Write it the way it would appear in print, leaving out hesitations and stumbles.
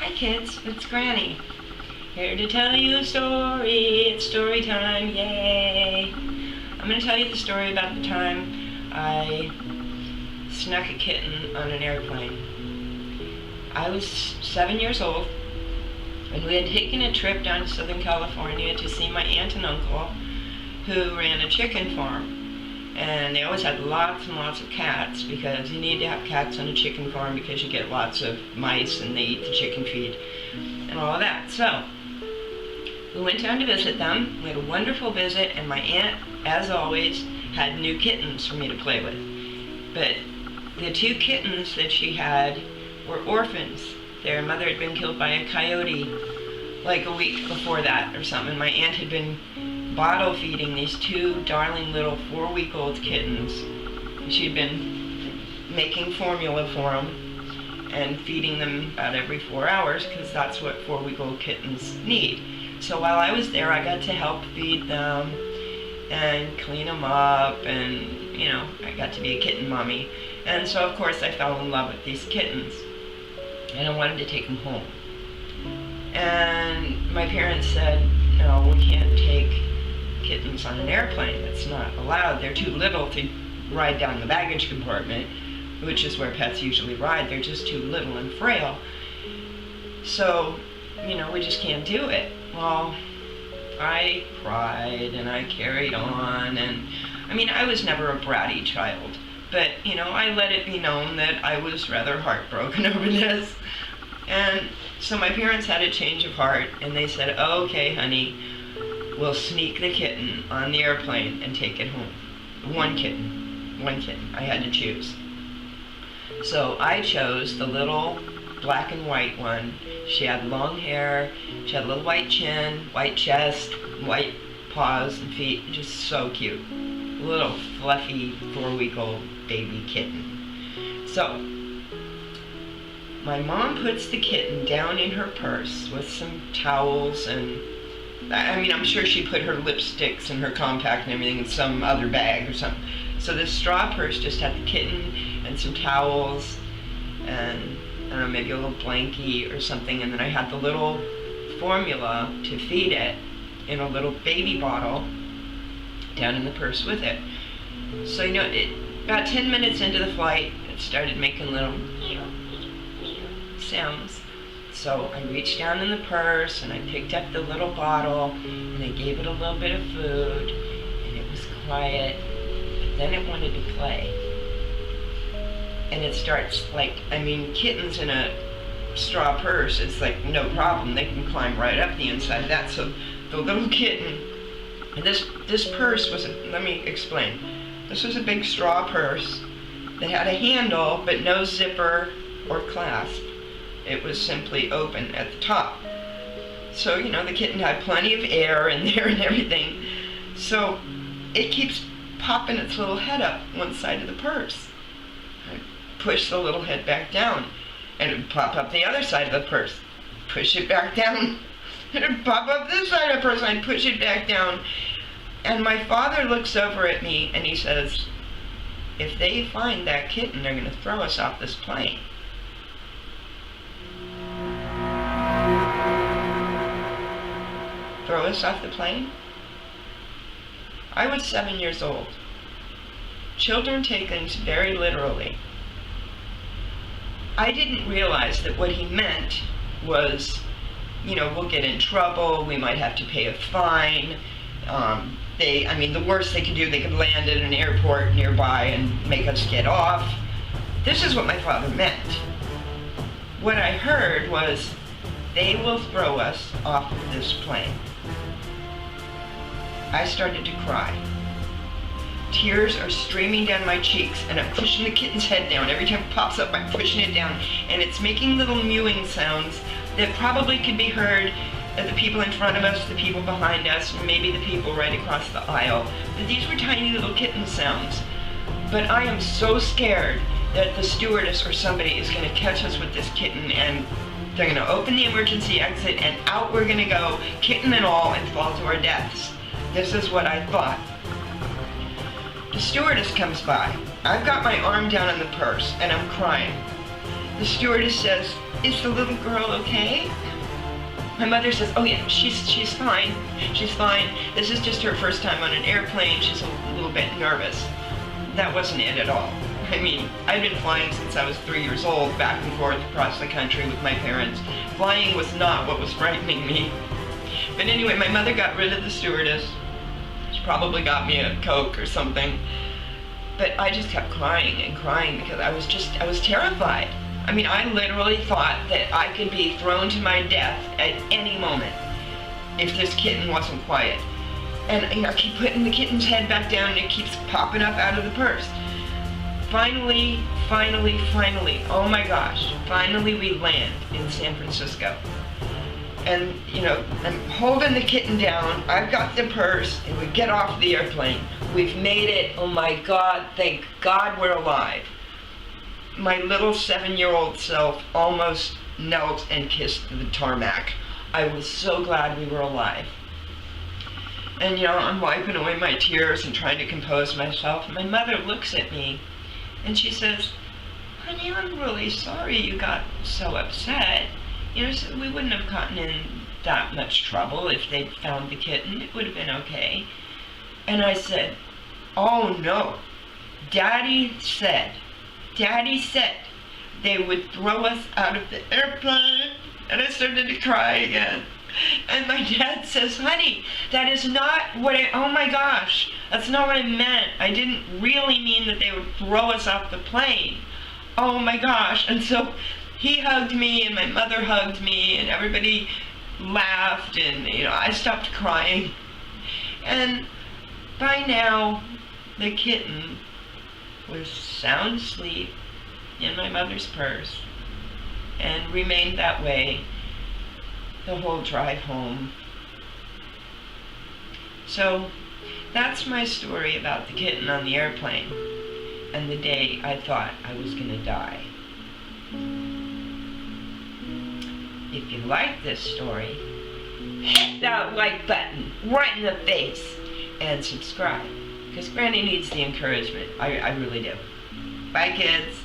Hi kids, it's Granny. Here to tell you a story. It's story time, yay! I'm going to tell you the story about the time I snuck a kitten on an airplane. I was 7 years old, and we had taken a trip down to Southern California to see my aunt and uncle who ran a chicken farm. And they always had lots and lots of cats, because you need to have cats on a chicken farm because you get lots of mice and they eat the chicken feed and all of that. So we went down to visit them. We had a wonderful visit, and my aunt, as always, had new kittens for me to play with. But the two kittens that she had were orphans. Their mother had been killed by a coyote like a week before that or something. My aunt had been bottle feeding these two darling little 4-week-old kittens. She'd been making formula for them and feeding them about every 4 hours, because that's what 4-week-old kittens need. So while I was there, I got to help feed them and clean them up, and I got to be a kitten mommy. And so of course I fell in love with these kittens, and I wanted to take them home. And my parents said, no, we can't take kittens on an airplane. That's not allowed. They're too little to ride down the baggage compartment, which is where pets usually ride. They're just too little and frail. So, we just can't do it. Well, I cried and I carried on, and I was never a bratty child, but I let it be known that I was rather heartbroken over this. And so my parents had a change of heart, and they said, okay, honey, we'll sneak the kitten on the airplane and take it home. One kitten. I had to choose. So I chose the little black and white one. She had long hair, she had a little white chin, white chest, white paws and feet, just so cute. A little fluffy 4-week-old baby kitten. So my mom puts the kitten down in her purse with some towels, and I'm sure she put her lipsticks and her compact and everything in some other bag or something. So this straw purse just had the kitten and some towels and, I don't know, maybe a little blankie or something. And then I had the little formula to feed it in a little baby bottle down in the purse with it. So, about 10 minutes into the flight, it started making little sounds. So I reached down in the purse and I picked up the little bottle and I gave it a little bit of food, and it was quiet, but then it wanted to play. And it starts kittens in a straw purse, it's like no problem, they can climb right up the inside of that. So the little kitten, this purse was, let me explain, this was a big straw purse that had a handle but no zipper or clasp. It was simply open at the top. So, the kitten had plenty of air in there and everything. So it keeps popping its little head up one side of the purse. I push the little head back down, and it would pop up the other side of the purse. Push it back down, and it would pop up this side of the purse, and I'd push it back down. And my father looks over at me and he says, if they find that kitten, they're going to throw us off this plane. Throw us off the plane? I was 7 years old. Children take things very literally. I didn't realize that what he meant was, we'll get in trouble, we might have to pay a fine. The worst they could do, they could land at an airport nearby and make us get off. This is what my father meant. What I heard was, they will throw us off of this plane. I started to cry. Tears are streaming down my cheeks, and I'm pushing the kitten's head down. Every time it pops up, I'm pushing it down, and it's making little mewing sounds that probably could be heard of the people in front of us, the people behind us, and maybe the people right across the aisle. But these were tiny little kitten sounds. But I am so scared that the stewardess or somebody is going to catch us with this kitten, and they're going to open the emergency exit, and out we're going to go, kitten and all, and fall to our deaths. This is what I thought. The stewardess comes by. I've got my arm down in the purse, and I'm crying. The stewardess says, is the little girl okay? My mother says, oh yeah, she's fine. She's fine. This is just her first time on an airplane. She's a little bit nervous. That wasn't it at all. I mean, I've been flying since I was 3 years old, back and forth across the country with my parents. Flying was not what was frightening me. But anyway, my mother got rid of the stewardess. She probably got me a Coke or something. But I just kept crying and crying because I was terrified. I mean, I literally thought that I could be thrown to my death at any moment if this kitten wasn't quiet. And I keep putting the kitten's head back down and it keeps popping up out of the purse. Finally, oh my gosh, finally we land in San Francisco. And, I'm holding the kitten down, I've got the purse, and we get off the airplane. We've made it, oh my God, thank God we're alive. My little 7-year-old self almost knelt and kissed the tarmac. I was so glad we were alive. And I'm wiping away my tears and trying to compose myself. My mother looks at me and she says, honey, I'm really sorry you got so upset. So we wouldn't have gotten in that much trouble if they'd found the kitten. It would have been okay. And I said, oh no, Daddy said they would throw us out of the airplane. And I started to cry again. And my dad says, honey, that is not what oh my gosh, that's not what I meant. I didn't really mean that they would throw us off the plane. Oh my gosh. And so he hugged me and my mother hugged me and everybody laughed and, I stopped crying. And by now, the kitten was sound asleep in my mother's purse and remained that way the whole drive home. So that's my story about the kitten on the airplane and the day I thought I was going to die. If you like this story, hit that like button right in the face and subscribe, because Granny needs the encouragement. I really do. Bye, kids.